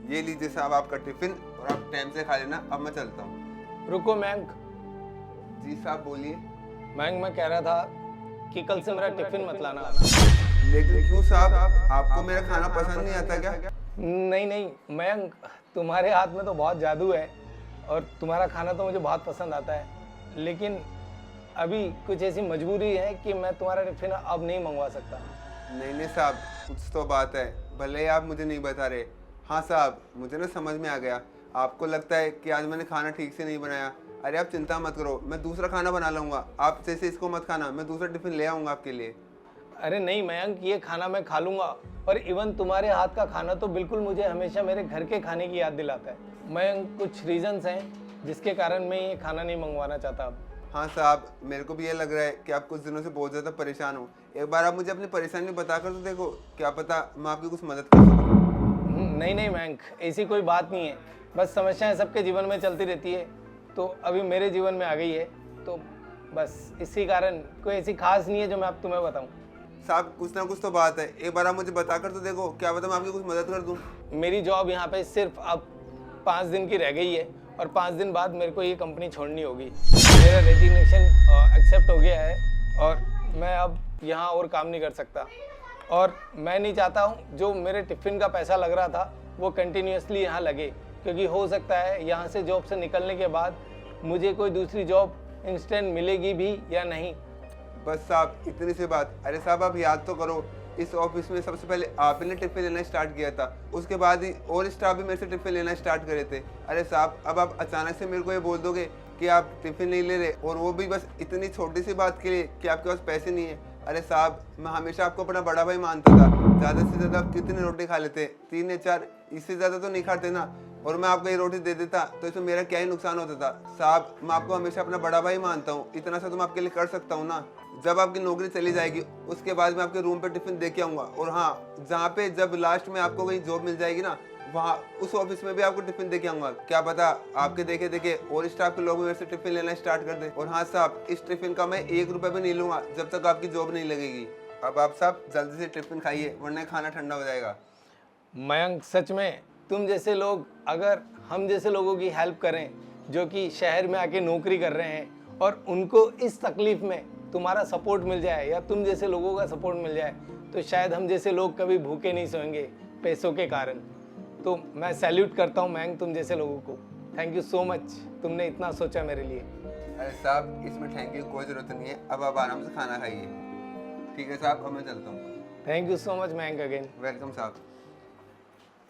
ये लीजिए साहब आपका टिफिन और आप टाइम से खा लेना। अब मैं चलता हूँ। रुको मयंक। जी साहब बोलिए। मयंक, मैं कह रहा था कि कल से मेरा टिफिन मत लाना। लेकिन क्यों साहब, आपको मेरा खाना पसंद नहीं आता क्या? नहीं नहीं मयंक, तुम्हारे हाथ में तो बहुत जादू है और तुम्हारा खाना तो मुझे बहुत पसंद आता है, लेकिन अभी कुछ ऐसी मजबूरी है कि मैं तुम्हारा टिफिन अब नहीं मंगवा सकता। नहीं साहब, कुछ तो बात है। भले ही आप मुझे नहीं बता रहे। हाँ साहब, मुझे ना समझ में आ गया। आपको लगता है कि आज मैंने खाना ठीक से नहीं बनाया। अरे आप चिंता मत करो, मैं दूसरा खाना बना लूँगा। आप जैसे इसको मत खाना, मैं दूसरा टिफिन ले आऊँगा आपके लिए। अरे नहीं मयंक, ये खाना मैं खा लूँगा। और इवन तुम्हारे हाथ का खाना तो बिल्कुल मुझे हमेशा मेरे घर के खाने की याद दिलाता है। मयंक, कुछ रीजंस हैं जिसके कारण मैं ये खाना नहीं मंगवाना चाहता अब। हाँ साहब, मेरे को भी ये लग रहा है कि आप कुछ दिनों से बहुत ज़्यादा परेशान हो। एक बार आप मुझे अपनी परेशानी बताकर तो देखो, क्या पता मैं आपकी कुछ मदद कर सकूँ। नहीं नहीं मयंक, ऐसी कोई बात नहीं है। बस समस्याएं सबके जीवन में चलती रहती है, तो अभी मेरे जीवन में आ गई है, तो बस इसी कारण कोई ऐसी खास नहीं है जो मैं अब तुम्हें बताऊं। साहब कुछ ना कुछ तो बात है। एक बार आप मुझे बताकर तो देखो, क्या पता मैं आपकी कुछ मदद कर दूँ। मेरी जॉब यहाँ पे सिर्फ अब 5 दिन की रह गई है और 5 दिन बाद मेरे को ये कंपनी छोड़नी होगी। मेरा रेजिग्नेशन एक्सेप्ट हो गया है और मैं अब यहाँ और काम नहीं कर सकता। और मैं नहीं चाहता हूँ जो मेरे टिफ़िन का पैसा लग रहा था वो कंटिन्यूसली यहाँ लगे, क्योंकि हो सकता है यहाँ से जॉब से निकलने के बाद मुझे कोई दूसरी जॉब इंस्टेंट मिलेगी भी या नहीं। बस साहब इतनी सी बात। अरे साहब आप याद तो करो, इस ऑफिस में सबसे पहले आप ही ने टिफिन लेना स्टार्ट किया था। उसके बाद ही और स्टाफ भी मेरे से टिफिन लेना स्टार्ट करे थे। अरे साहब अब आप अचानक से मेरे को ये बोल दोगे कि आप टिफिन नहीं ले रहे, और वो भी बस इतनी छोटी सी बात के लिए कि आपके पास पैसे नहीं है। अरे साहब मैं हमेशा आपको अपना बड़ा भाई मानता था। ज़्यादा से ज़्यादा आप कितनी रोटी खा लेते? 3 या 4, इससे ज़्यादा तो नहीं खाते ना। और मैं आपको ये रोटी दे देता तो इसमें मेरा क्या ही नुकसान होता था। साहब मैं आपको हमेशा अपना बड़ा भाई मानता हूँ, इतना सा तो मैं आपके लिए कर सकता हूँ ना। जब आपकी नौकरी चली जाएगी उसके बाद मैं आपके रूम पे टिफिन दे के आऊँगा। और हाँ, जहाँ पे जब लास्ट में आपको कहीं जॉब मिल जाएगी ना, वहाँ उस ऑफिस में भी आपको टिफिन दे के आऊँगा। क्या पता आपके देखे देखे और स्टाफ के लोग भी मेरे से टिफिन लेना स्टार्ट कर दे। और हाँ साहब, इस टिफिन का मैं 1 रुपये भी नहीं लूँगा जब तक आपकी जॉब नहीं लगेगी। अब आप साहब जल्दी से टिफिन खाइए, वरना खाना ठंडा हो जाएगा। मयंक, सच में तुम जैसे लोग अगर हम जैसे लोगों की हेल्प करें जो कि शहर में आके नौकरी कर रहे हैं, और उनको इस तकलीफ में तुम्हारा सपोर्ट मिल जाए या तुम जैसे लोगों का सपोर्ट मिल जाए, तो शायद हम जैसे लोग कभी भूखे नहीं सोएंगे पैसों के कारण। तो मैं सैल्यूट करता हूँ मयंक तुम जैसे लोगों को। थैंक यू सो मच, तुमने इतना सोचा मेरे लिए। अरे साहब इसमें थैंक यू कोई ज़रूरत नहीं है। अब आप आराम से खाना खाइए। ठीक है साहब, अब मैं चलता हूँ। Thank you so much Mayank again. Welcome साहब।